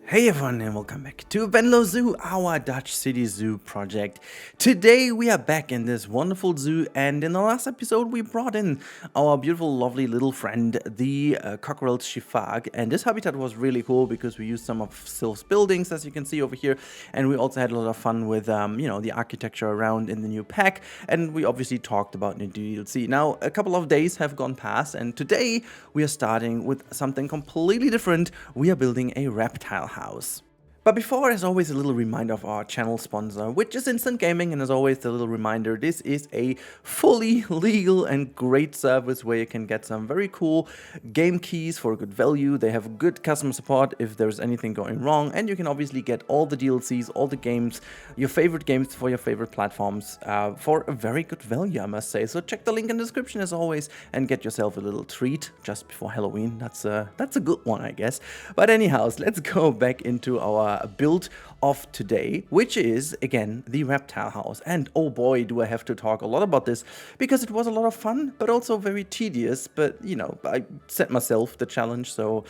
Hey everyone and welcome back to Venlo Zoo, our Dutch city zoo project. Today we are back in this wonderful zoo, and in the last episode we brought in our beautiful lovely little friend, the cockerel Shifag, and this habitat was really cool because we used some of Sylph's buildings, as you can see over here, and we also had a lot of fun with the architecture around in the new pack, and we obviously talked about new DLC. Now a couple of days have gone past, and today we are starting with something completely different. We are building a reptile house. But before, as always, a little reminder of our channel sponsor, which is Instant Gaming, and as always, the little reminder, this is a fully legal and great service where you can get some very cool game keys for a good value. They have good customer support if there's anything going wrong, and you can obviously get all the DLCs, all the games, your favorite games for your favorite platforms for a very good value, I must say. So check the link in the description as always and get yourself a little treat just before Halloween. That's a good one, I guess. But anyhow, let's go back into our build of today, which is again the reptile house. And oh boy, do I have to talk a lot about this because it was a lot of fun, but also very tedious. But you know, I set myself the challenge, so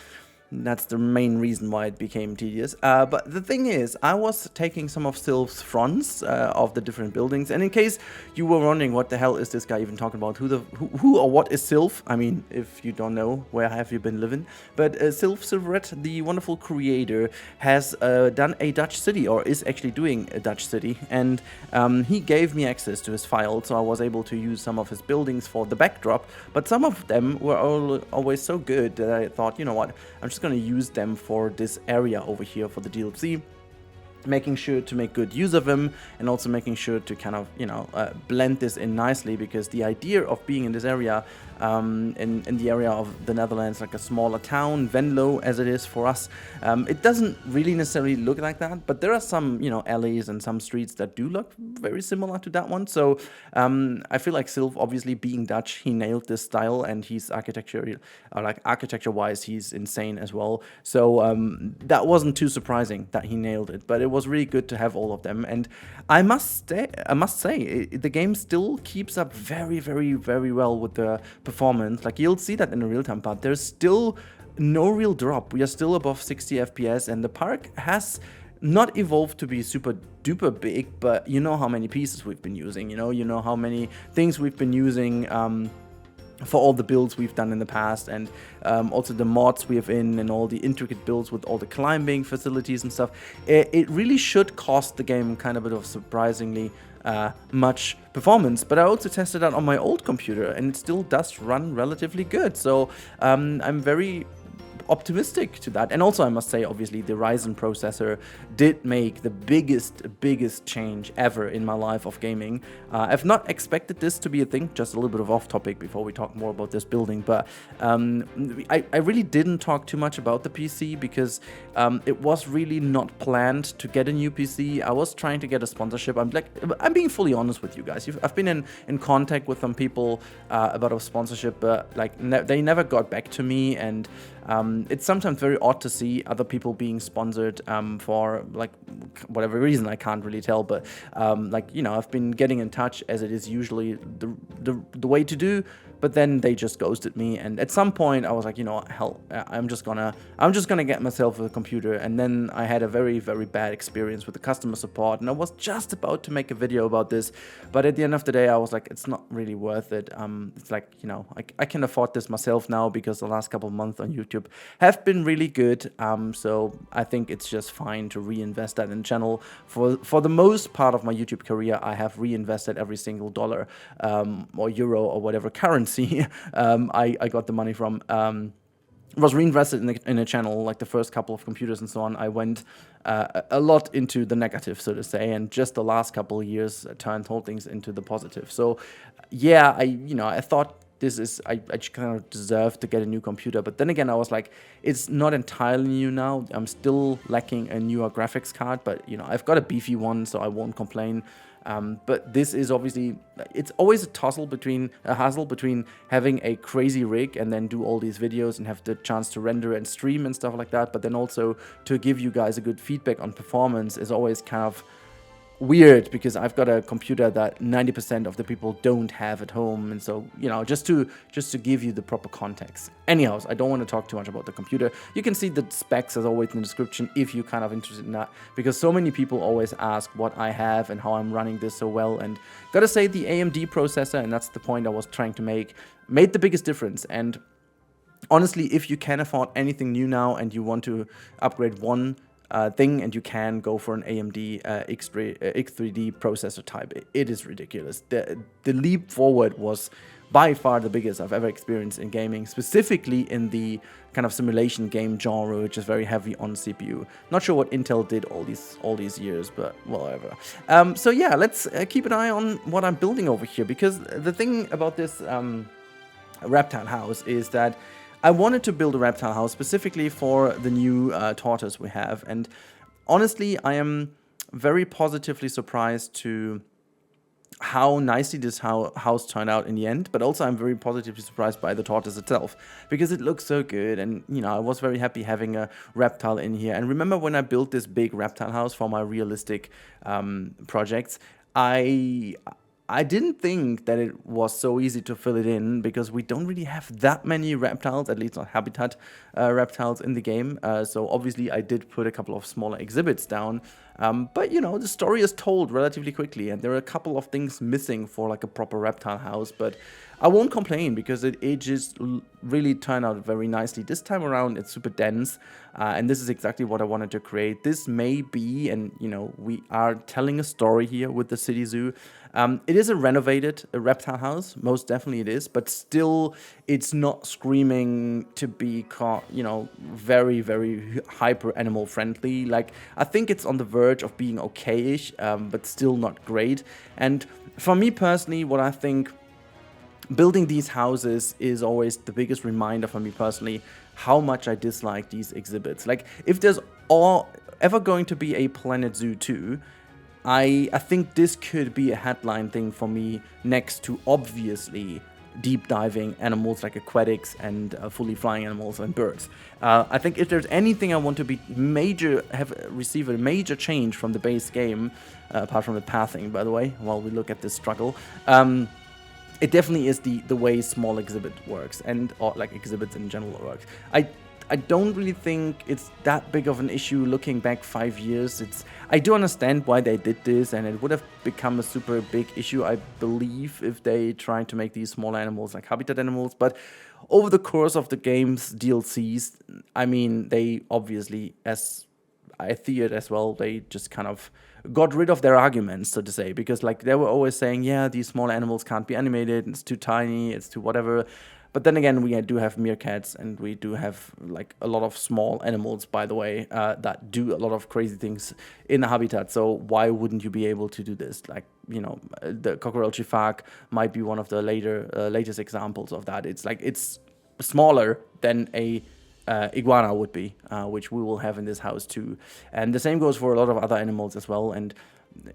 that's the main reason why it became tedious. But the thing is, I was taking some of Sylph's fronts of the different buildings, and in case you were wondering what the hell is this guy even talking about, who or what is Sylph? I mean, if you don't know, where have you been living? But Sylph Silverette, the wonderful creator, has done a Dutch city, or is actually doing a Dutch city, and he gave me access to his file, so I was able to use some of his buildings for the backdrop. But some of them were always so good that I thought, you know what, I'm just going to use them for this area over here for the DLC, making sure to make good use of them, and also making sure to kind of, blend this in nicely, because the idea of being in this area, in the area of the Netherlands, like a smaller town, Venlo as it is for us, it doesn't really necessarily look like that, but there are some, alleys and some streets that do look very similar to that one. So I feel like Sylph, obviously being Dutch, he nailed this style, and he's architecture-wise, he's insane as well. So that wasn't too surprising that he nailed it, but it was really good to have all of them. And I must say, the game still keeps up very, very, very well with the performance. Like, you'll see that in the real-time part. There's still no real drop. We are still above 60 FPS, and the park has not evolved to be super duper big, but you know how many pieces we've been using, you know how many things we've been using for all the builds we've done in the past, and also the mods we have in, and all the intricate builds with all the climbing facilities and stuff. It really should cost the game kind of a bit of surprisingly much performance, but I also tested out on my old computer, and it still does run relatively good. So I'm very optimistic to that. And also, I must say, obviously, the Ryzen processor did make the biggest change ever in my life of gaming. I've not expected this to be a thing. Just a little bit of off topic before we talk more about this building, but I really didn't talk too much about the PC because it was really not planned to get a new PC. I was trying to get a sponsorship. I'm being fully honest with you guys. I've been in contact with some people about a sponsorship, but they never got back to me, and it's sometimes very odd to see other people being sponsored for whatever reason. I can't really tell, but I've been getting in touch, as it is usually the way to do, but then they just ghosted me. And at some point I was like, hell, I'm just gonna get myself a computer. And then I had a very, very bad experience with the customer support, and I was just about to make a video about this, but at the end of the day I was like, it's not really worth it. It's like, I can afford this myself now, because the last couple of months on YouTube have been really good. So I think it's just fine to reinvest that in the channel. For the most part of my YouTube career, I have reinvested every single dollar or euro or whatever currency I got the money from. Was reinvested in a channel. Like the first couple of computers and so on, I went a lot into the negative, so to say, and just the last couple of years turned whole things into the positive. So yeah, I thought I just kind of deserve to get a new computer. But then again, I was like, it's not entirely new now. I'm still lacking a newer graphics card, but I've got a beefy one, so I won't complain. But this is obviously, it's always a hassle between having a crazy rig and then do all these videos and have the chance to render and stream and stuff like that. But then also to give you guys a good feedback on performance is always kind of weird because I've got a computer that 90% of the people don't have at home, and so, you know, just to give you the proper context. Anyhow, I don't want to talk too much about the computer. You can see the specs as always in the description if you're kind of interested in that, because so many people always ask what I have and how I'm running this so well. And gotta say, the AMD processor, and that's the point I was trying to make, made the biggest difference. And honestly, if you can afford anything new now and you want to upgrade one thing, and you can go for an AMD X3D processor type, it is ridiculous. The leap forward was by far the biggest I've ever experienced in gaming, specifically in the kind of simulation game genre, which is very heavy on CPU. Not sure what Intel did all these years, but whatever. So yeah, let's keep an eye on what I'm building over here, because the thing about this reptile house is that I wanted to build a reptile house specifically for the new tortoise we have, and honestly, I am very positively surprised to how nicely this house turned out in the end, but also I'm very positively surprised by the tortoise itself, because it looks so good, and you know, I was very happy having a reptile in here. And remember when I built this big reptile house for my realistic projects, I didn't think that it was so easy to fill it in, because we don't really have that many reptiles, at least not habitat reptiles in the game. So obviously I did put a couple of smaller exhibits down, but you know, the story is told relatively quickly, and there are a couple of things missing for like a proper reptile house, but I won't complain because it just really turned out very nicely. This time around it's super dense, and this is exactly what I wanted to create. This may be, and you know, we are telling a story here with the city zoo. It is a renovated reptile house, most definitely it is, but still it's not screaming to be, you know, very, very hyper animal friendly. Like, I think it's on the verge of being okay-ish, but still not great. And for me personally, what I think building these houses is always the biggest reminder for me personally how much I dislike these exhibits. Like, if there's ever going to be a Planet Zoo 2, I think this could be a headline thing for me, next to obviously deep diving animals like aquatics and fully flying animals and birds. I think if there's anything I want to be receive a major change from the base game, apart from the pathing, by the way, while we look at this struggle, it definitely is the way small exhibit works, or like exhibits in general works. I don't really think it's that big of an issue looking back 5 years. I do understand why they did this, and it would have become a super big issue, I believe, if they tried to make these small animals like habitat animals. But over the course of the game's DLCs, I mean, they obviously, as I see it as well, they just kind of got rid of their arguments, so to say, because like they were always saying, yeah, these small animals can't be animated, it's too tiny, it's too whatever. But then again, we do have meerkats, and we do have like a lot of small animals, by the way, that do a lot of crazy things in the habitat. So why wouldn't you be able to do this? Like, you know, the cockerel chifag might be one of the latest examples of that. It's like, it's smaller than a iguana would be, which we will have in this house too. And the same goes for a lot of other animals as well. And,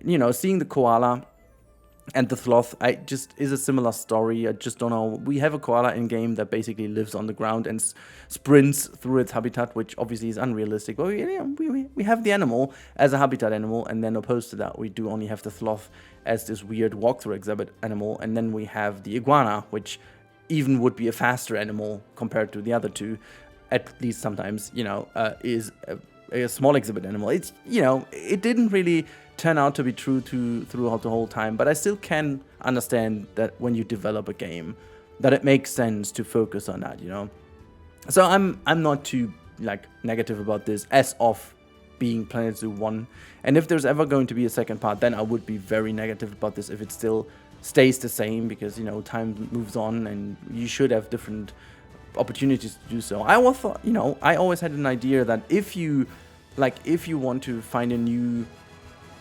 you know, seeing the koala and the sloth, is a similar story. I just don't know. We have a koala in game that basically lives on the ground and sprints through its habitat, which obviously is unrealistic. But we have the animal as a habitat animal, and then opposed to that, we do only have the sloth as this weird walkthrough exhibit animal, and then we have the iguana, which even would be a faster animal compared to the other two, at least sometimes. You know, is a small exhibit animal. It's, you know, it didn't really turn out to be true throughout the whole time, but I still can understand that when you develop a game, that it makes sense to focus on that, you know. So I'm not too like negative about this as of being Planet Zoo 1, and if there's ever going to be a second part, then I would be very negative about this if it still stays the same, because, you know, time moves on and you should have different opportunities to do so. I always thought, you know, I always had an idea that if you want to find a new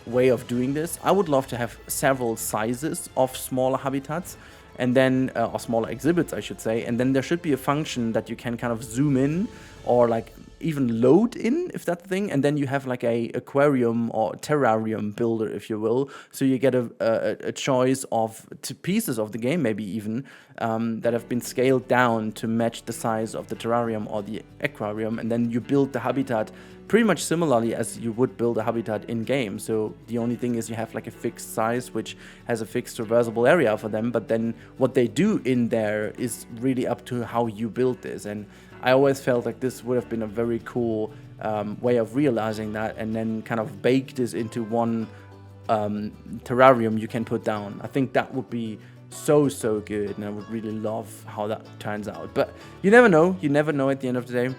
way of doing this, I would love to have several sizes of smaller habitats, and then or smaller exhibits, I should say, and then there should be a function that you can kind of zoom in or like even load in, if that's the thing, and then you have like a aquarium or terrarium builder, if you will. So you get a choice of pieces of the game, maybe even that have been scaled down to match the size of the terrarium or the aquarium, and then you build the habitat pretty much similarly as you would build a habitat in game. So the only thing is you have like a fixed size which has a fixed traversable area for them, but then what they do in there is really up to how you build this. And I always felt like this would have been a very cool way of realizing that, and then kind of bake this into one terrarium you can put down. I think that would be so good, and I would really love how that turns out. But you never know at the end of the day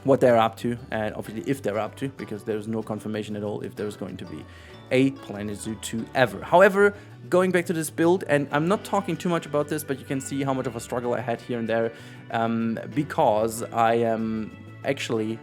what they're up to, and obviously if they're up to, because there's no confirmation at all if there's going to be a Planet Zoo 2 ever. However, going back to this build, and I'm not talking too much about this, but you can see how much of a struggle I had here and there, because I am actually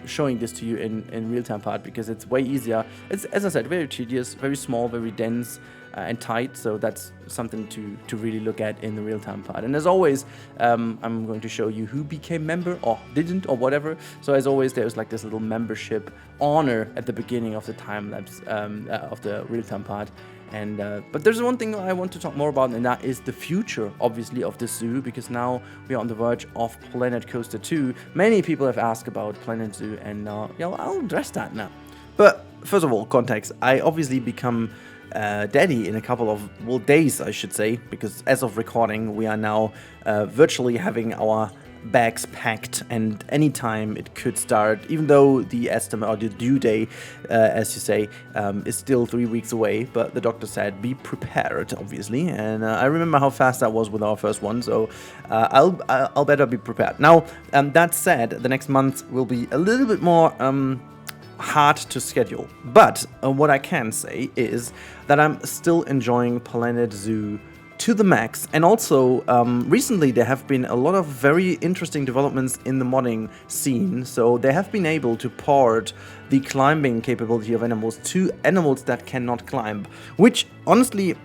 showing this to you in real-time part, because it's way easier. It's, as I said, very tedious, very small, very dense, and tight, so that's something to really look at in the real-time part. And as always, I'm going to show you who became member or didn't or whatever. So as always, there's like this little membership honor at the beginning of the time-lapse of the real-time part. And but there's one thing I want to talk more about, and that is the future, obviously, of the zoo, because now we are on the verge of Planet Coaster 2. Many people have asked about Planet Zoo, and yeah, I'll address that now. But first of all, context. I obviously become daddy in a couple of, well, days, I should say, because as of recording, we are now virtually having our bags packed, and anytime it could start, even though the estimate or the due day, as you say, is still 3 weeks away. But the doctor said be prepared, obviously, and I remember how fast that was with our first one, so I'll better be prepared. Now, that said, the next month will be a little bit more hard to schedule, but what I can say is that I'm still enjoying Planet Zoo to the max. And also recently there have been a lot of very interesting developments in the modding scene. So they have been able to port the climbing capability of animals to animals that cannot climb, which honestly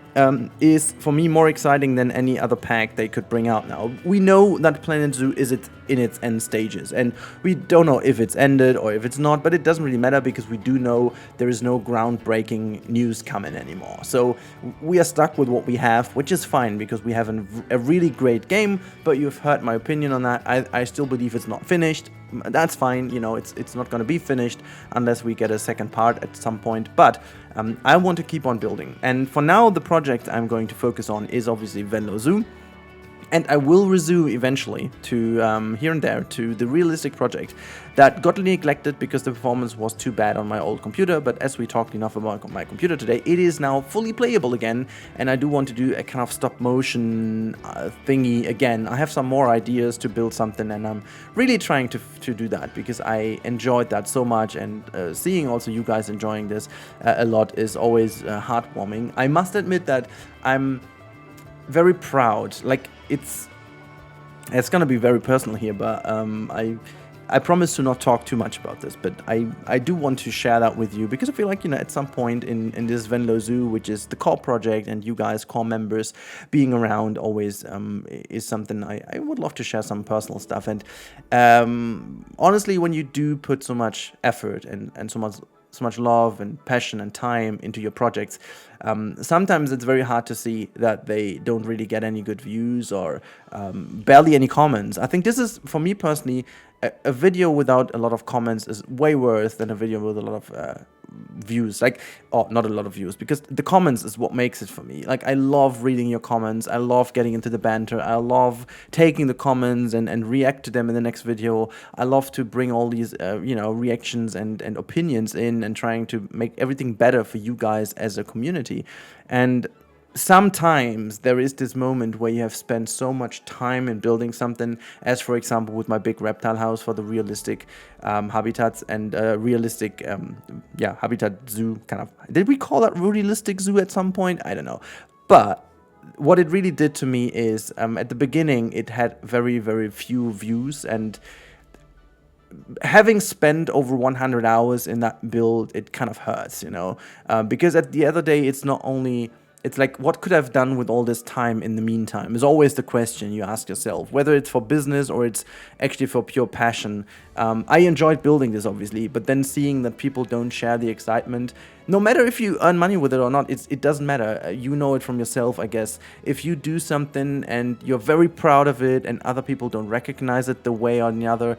is for me more exciting than any other pack they could bring out now. We know that Planet Zoo is in its end stages, and we don't know if it's ended or if it's not, but it doesn't really matter, because we do know there is no groundbreaking news coming anymore. So we are stuck with what we have, which is fine, because we have a really great game. But you've heard my opinion on that. I still believe it's not finished. That's fine, you know, it's not going to be finished unless we get a second part at some point, but I want to keep on building. And for now, the project I'm going to focus on is obviously Venlo Zoo. And I will resume eventually to, here and there, to the realistic project that got neglected because the performance was too bad on my old computer. But as we talked enough about my computer today, it is now fully playable again. And I do want to do a kind of stop motion thingy again. I have some more ideas to build something, and I'm really trying to do that, because I enjoyed that so much. And seeing also you guys enjoying this a lot is always heartwarming. I must admit that I'm very proud. Like, it's gonna be very personal here, but I promise to not talk too much about this, but I do want to share that with you, because I feel like, you know, at some point in this Venlo Zoo, which is the core project, and you guys, core members, being around always is something I would love to share some personal stuff. And honestly, when you do put so much effort and so much love and passion and time into your projects, sometimes it's very hard to see that they don't really get any good views or barely any comments. I think this is, for me personally, a video without a lot of comments is way worse than a video with a lot of views. Like, or not a lot of views, because the comments is what makes it for me. Like, I love reading your comments, I love getting into the banter, I love taking the comments and react to them in the next video. I love to bring all these you know, reactions and opinions in, and trying to make everything better for you guys as a community. And sometimes there is this moment where you have spent so much time in building something, as for example with my big reptile house for the realistic habitats and realistic habitat zoo, kind of. Did we call that realistic zoo at some point? I don't know. But what it really did to me is at the beginning it had very, very few views, and having spent over 100 hours in that build, it kind of hurts, you know, because at the other day, it's not only it's like, what could I have done with all this time in the meantime is always the question you ask yourself, whether it's for business or it's actually for pure passion. I enjoyed building this, obviously, but then seeing that people don't share the excitement, no matter if you earn money with it or not, it doesn't matter. You know it from yourself, I guess. If you do something and you're very proud of it and other people don't recognize it the way or the other,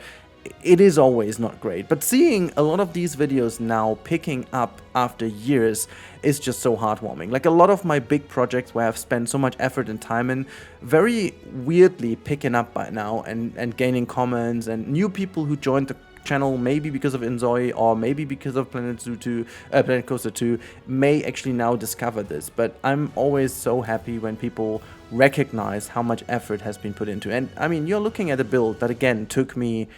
it is always not great. But seeing a lot of these videos now picking up after years is just so heartwarming. Like a lot of my big projects where I've spent so much effort and time in, very weirdly picking up by now and gaining comments and new people who joined the channel, maybe because of Enjoy or maybe because of Planet Zoo 2, Planet Coaster 2, may actually now discover this. But I'm always so happy when people recognize how much effort has been put into. And I mean, you're looking at a build that again took me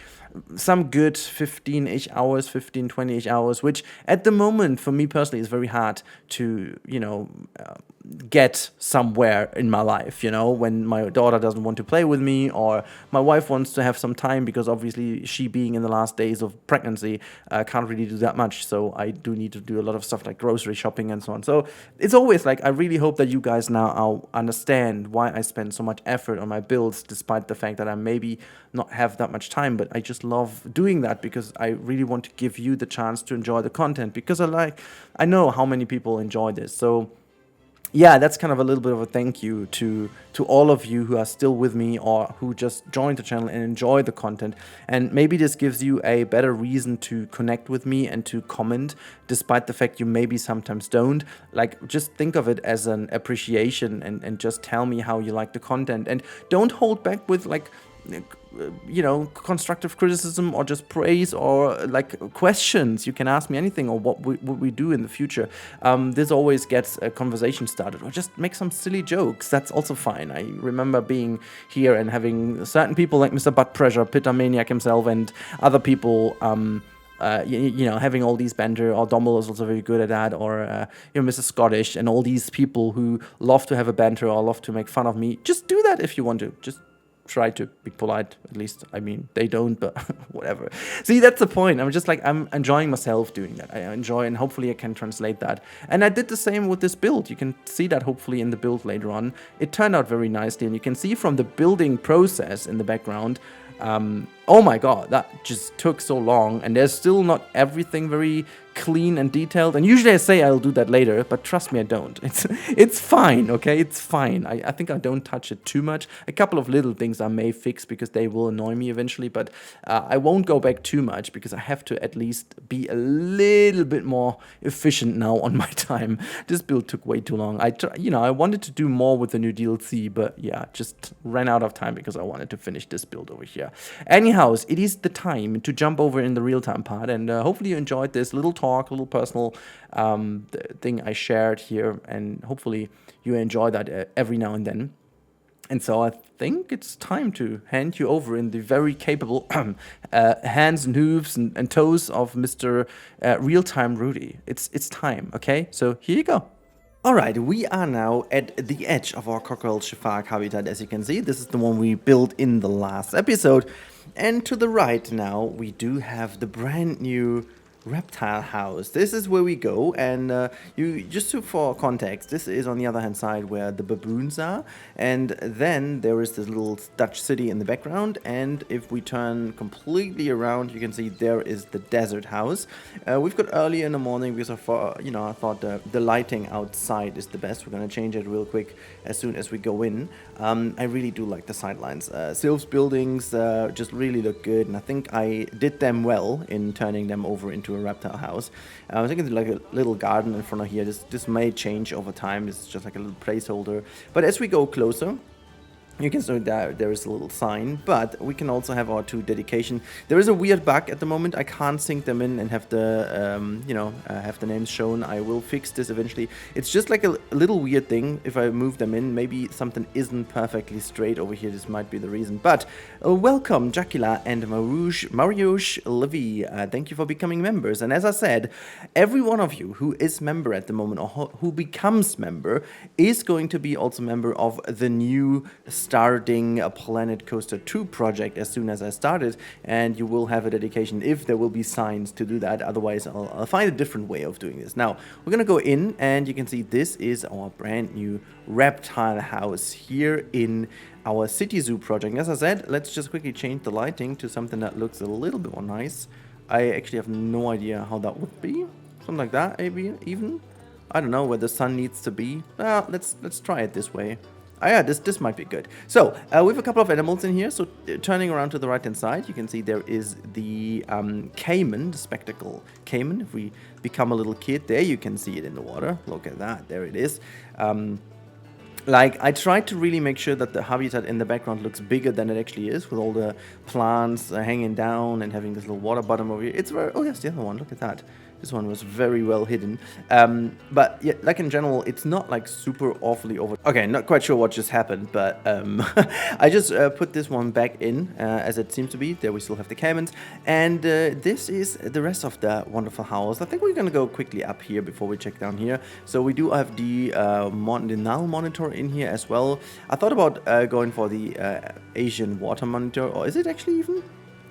some good 15-ish hours, 15, 20-ish hours, which at the moment for me personally is very hard to, you know, get somewhere in my life, you know, when my daughter doesn't want to play with me or my wife wants to have some time, because obviously she being in the last days of pregnancy can't really do that much. So I do need to do a lot of stuff like grocery shopping and so on. So it's always like, I really hope that you guys now understand why I spend so much effort on my builds, despite the fact that I maybe not have that much time, but I just love doing that because I really want to give you the chance to enjoy the content, because I know how many people enjoy this. So yeah, that's kind of a little bit of a thank you to all of you who are still with me or who just joined the channel and enjoy the content. And maybe this gives you a better reason to connect with me and to comment, despite the fact you maybe sometimes don't. Like, just think of it as an appreciation and just tell me how you like the content. And don't hold back with like, you know, constructive criticism or just praise or like questions. You can ask me anything or what we do in the future. This always gets a conversation started, or just make some silly jokes. That's also fine. I remember being here and having certain people like Mr. Butt Pressure, Pitter Maniac himself, and other people you know, having all these banter, or Dommel is also very good at that, or you know, Mr. Scottish, and all these people who love to have a banter or love to make fun of me. Just do that if you want to. Just try to be polite, at least. I mean, they don't, but whatever. See, that's the point. I'm just like, I'm enjoying myself doing that. I enjoy, and hopefully I can translate that. And I did the same with this build. You can see that hopefully in the build later on. It turned out very nicely, and you can see from the building process in the background, oh my god, that just took so long, and there's still not everything very clean and detailed. And usually I say I'll do that later, but trust me, I don't. It's fine, okay? It's fine. I think I don't touch it too much. A couple of little things I may fix because they will annoy me eventually, but I won't go back too much because I have to at least be a little bit more efficient now on my time. This build took way too long. You know, I wanted to do more with the new DLC, but yeah, just ran out of time because I wanted to finish this build over here. Anyhow, it is the time to jump over in the real-time part, and hopefully you enjoyed this little talk, little personal thing I shared here, and hopefully you enjoy that every now and then. And so I think it's time to hand you over in the very capable hands and hooves and toes of Mr. Real-Time Rudy. It's time, okay? So here you go. Alright, we are now at the edge of our Cockerel Shafak habitat, as you can see. This is the one we built in the last episode. And to the right now, we do have the brand new reptile house. This is where we go, and for context, this is on the other hand side where the baboons are, and then there is this little Dutch city in the background, and if we turn completely around, you can see there is the desert house. We've got early in the morning because I thought the lighting outside is the best. We're gonna change it real quick as soon as we go in. I really do like the sidelines. Sylph's buildings just really look good, and I think I did them well in turning them over into a reptile house. I was thinking like a little garden in front of here. This may change over time. It's just like a little placeholder. But as we go closer, you can see that there is a little sign, but we can also have our 2 dedication. There is a weird bug at the moment. I can't sync them in and have the have the names shown. I will fix this eventually. It's just like a little weird thing. If I move them in, maybe something isn't perfectly straight over here. This might be the reason. But welcome, Jacula and Mariusz Levy. Thank you for becoming members. And as I said, every one of you who is member at the moment or who becomes member is going to be also member of the new starting a Planet Coaster 2 project as soon as I started, and you will have a dedication if there will be signs to do that. Otherwise, I'll find a different way of doing this. Now, we're gonna go in, and you can see this is our brand new reptile house here in our City Zoo project. As I said, let's just quickly change the lighting to something that looks a little bit more nice. I actually have no idea how that would be. Something like that, maybe, even. I don't know where the sun needs to be. Let's try it this way. Yeah, this might be good. So, we have a couple of animals in here. So, turning around to the right-hand side, you can see there is the caiman, the spectacle caiman. If we become a little kid, there you can see it in the water. Look at that. There it is. Like, I tried to really make sure that the habitat in the background looks bigger than it actually is, with all the plants hanging down and having this little water bottom over here. It's very... Oh, yes, the other one. Look at that. This one was very well hidden. But, yeah, like, in general, it's not, like, super awfully over... Okay, not quite sure what just happened, but I just put this one back in, as it seems to be. There we still have the caimans. And this is the rest of the wonderful house. I think we're going to go quickly up here before we check down here. So we do have the null monitor in here as well. I thought about going for the Asian water monitor, or is it actually even?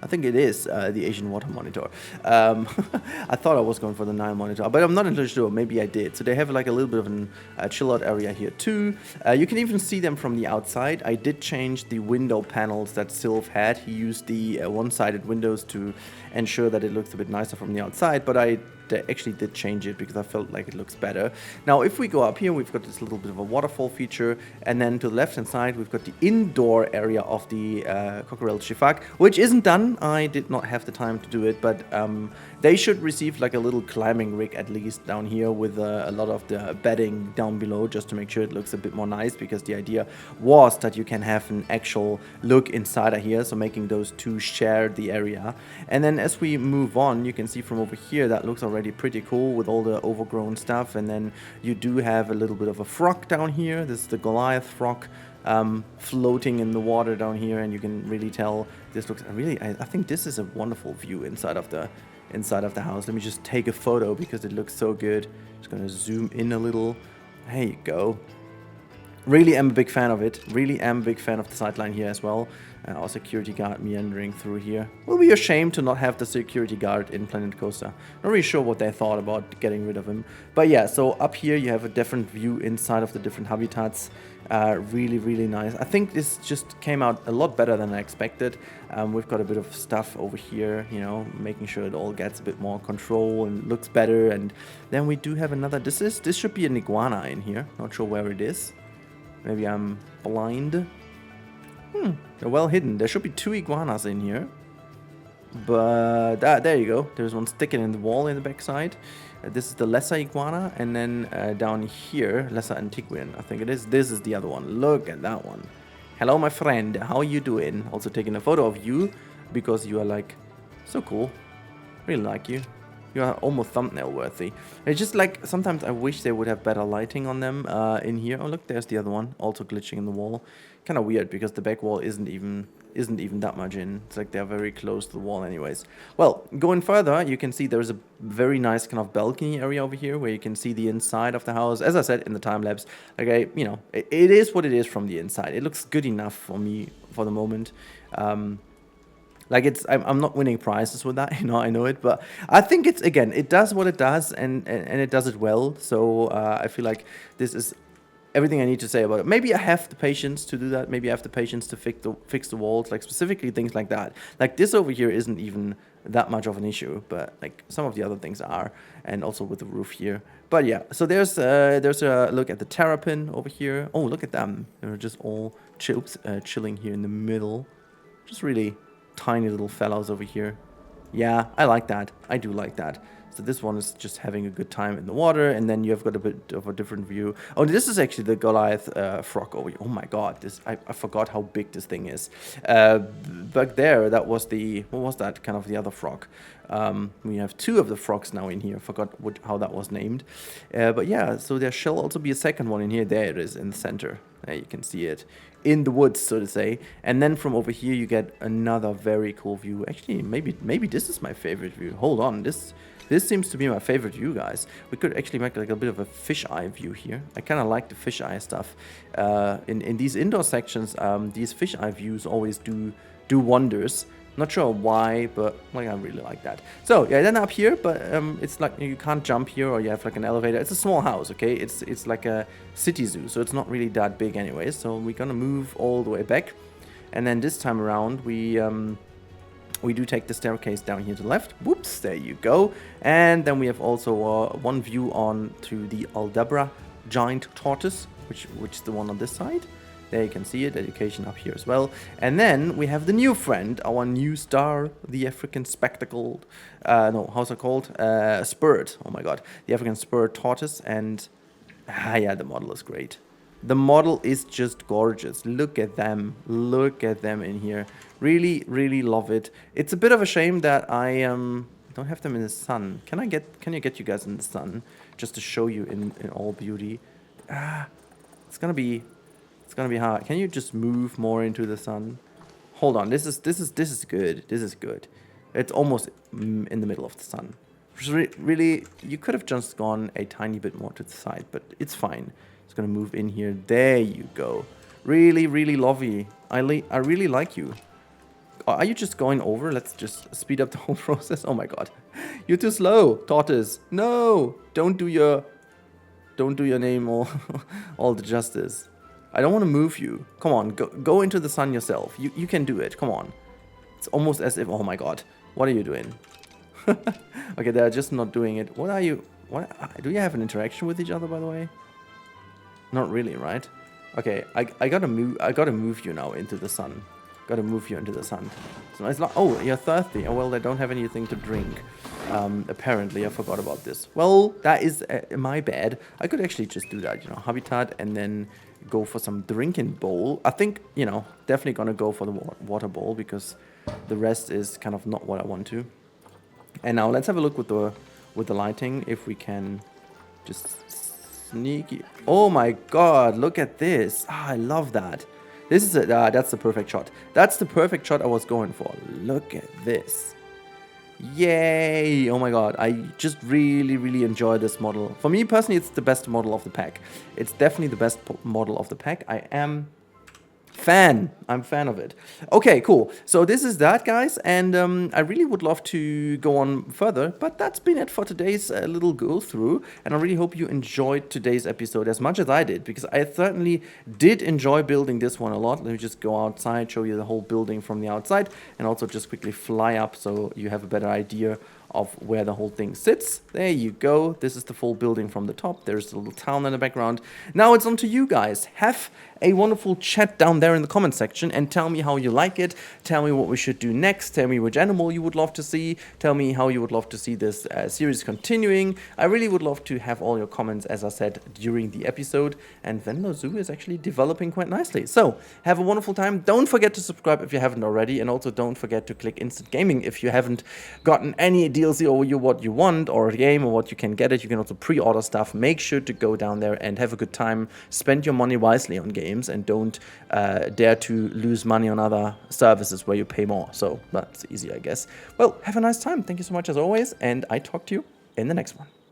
I think it is the Asian water monitor. I thought I was going for the Nile monitor, but I'm not entirely sure. Maybe I did. So they have like a little bit of a chill out area here too. You can even see them from the outside. I did change the window panels that Sylph had. He used the one-sided windows to ensure that it looks a bit nicer from the outside, but I actually did change it because I felt like it looks better. Now, if we go up here, we've got this little bit of a waterfall feature, and then to the left-hand side, we've got the indoor area of the Cockerel Shifak, which isn't done. I did not have the time to do it, but they should receive like a little climbing rig at least down here with a lot of the bedding down below, just to make sure it looks a bit more nice, because the idea was that you can have an actual look inside of here, so making those two share the area. And then as we move on, you can see from over here that looks already pretty cool with all the overgrown stuff. And then you do have a little bit of a frog down here. This is the Goliath frog floating in the water down here, and you can really tell this looks really... I think this is a wonderful view inside of the house. Let me just take a photo because it looks so good. Just gonna zoom in a little. There you go. Really am a big fan of it. Really am a big fan of the sideline here as well. Our security guard meandering through here. Will be a shame to not have the security guard in Planet Coaster. Not really sure what they thought about getting rid of him. But yeah, so up here you have a different view inside of the different habitats. Really, really nice. I think this just came out a lot better than I expected. We've got a bit of stuff over here, you know, making sure it all gets a bit more control and looks better. And then we do have another... This should be an iguana in here. Not sure where it is. Maybe I'm blind. They're well hidden. There should be two iguanas in here. But there you go. There's one sticking in the wall in the backside. This is the lesser iguana. And then down here, lesser antiguan, I think it is. This is the other one. Look at that one. Hello, my friend. How are you doing? Also taking a photo of you because you are like so cool. Really like you. You are almost thumbnail worthy. It's just like sometimes I wish they would have better lighting on them in here. Oh look, there's the other one, also glitching in the wall. Kind of weird because the back wall isn't even that much in. It's like they're very close to the wall anyways. Well, going further, you can see there's a very nice kind of balcony area over here where you can see the inside of the house. As I said in the time lapse, okay, you know, it is what it is from the inside. It looks good enough for me for the moment. Like I'm not winning prizes with that, you know, I know it, but I think it's, again, it does what it does, and it does it well. So I feel like this is everything I need to say about it. Maybe I have the patience to do that. Maybe I have the patience to fix the walls, like specifically things like that. Like this over here isn't even that much of an issue, but like some of the other things are, and also with the roof here. But yeah, so there's a look at the terrapin over here. Oh, look at them. They're just all chilling here in the middle. Just really tiny little fellows over here. Yeah, I like that. I do like that. So this one is just having a good time in the water, and then you have got a bit of a different view. Oh, this is actually the Goliath frog over here. Oh my god, I forgot how big this thing is. Back there, that was the... What was that? Kind of the other frog. We have two of the frogs now in here. Forgot how that was named. But yeah, so there shall also be a second one in here. There it is in the center. There you can see it. In the woods, so to say. And then from over here, you get another very cool view. Actually, maybe this is my favorite view. Hold on, this This seems to be my favorite view, guys. We could actually make like a bit of a fisheye view here. I kind of like the fisheye stuff. In these indoor sections, these fisheye views always do wonders. Not sure why, but like I really like that. So yeah, then up here, but it's like you can't jump here, or you have like an elevator. It's a small house, okay? It's like a city zoo, so it's not really that big anyway. So we're gonna move all the way back, and then this time around we do take the staircase down here to the left. Whoops, there you go. And then we have also one view on to the Aldabra giant tortoise, which is the one on this side. There you can see it, education up here as well. And then we have the new friend, our new star, the African spectacled, no, how's it called? Spurred, oh my god. The African spurred tortoise, and yeah, the model is great. The model is just gorgeous. Look at them in here. Really, really love it. It's a bit of a shame that I don't have them in the sun. Can you get you guys in the sun? Just to show you in all beauty. It's gonna be hard. Can you just move more into the sun? Hold on. This is good. This is good. It's almost in the middle of the sun. Really, you could have just gone a tiny bit more to the side, but it's fine. It's gonna move in here. There you go. Really, really lovely. I really like you. Are you just going over? Let's just speed up the whole process. Oh my god. You're too slow, tortoise. No! Don't do your name all the justice. I don't want to move you. Come on, go into the sun yourself. You can do it. Come on. It's almost as if... Oh my god. What are you doing? Okay, they're just not doing it. What are you... Do you have an interaction with each other, by the way? Not really, right? Okay, I gotta move you now into the sun. Gotta move you into the sun. So it's like, oh, you're thirsty. Oh, well, they don't have anything to drink. Apparently, I forgot about this. Well, that is my bad. I could actually just do that, you know, habitat, and then go for some drinking bowl. I think, you know, definitely gonna go for the water bowl, because the rest is kind of not what I want to. And now let's have a look with the lighting, if we can just sneaky. Oh my god, look at this. I love that. This is that's the perfect shot. That's the perfect shot I was going for. Look at this. Yay! Oh my god, I just really, really enjoy this model. For me personally, it's the best model of the pack. It's definitely the best model of the pack. I'm fan of it. Okay, cool. So this is that, guys, and I really would love to go on further, but that's been it for today's little go through, and I really hope you enjoyed today's episode as much as I did, because I certainly did enjoy building this one a lot. Let me just go outside, show you the whole building from the outside, and also just quickly fly up so you have a better idea of where the whole thing sits. There you go. This is the full building from the top. There's a little town in the background. Now it's on to you guys. Have a wonderful chat down there in the comment section and tell me how you like it. Tell me what we should do next. Tell me which animal you would love to see. Tell me how you would love to see this series continuing. I really would love to have all your comments, as I said, during the episode. And Venlo Zoo is actually developing quite nicely. So have a wonderful time. Don't forget to subscribe if you haven't already. And also don't forget to click Instant Gaming if you haven't gotten any DLC or what you want, or a game, or what you can get it. You can also pre-order stuff. Make sure to go down there and have a good time. Spend your money wisely on games, and don't dare to lose money on other services where you pay more. So that's easy, I guess. Well, have a nice time. Thank you so much as always, and I talk to you in the next one.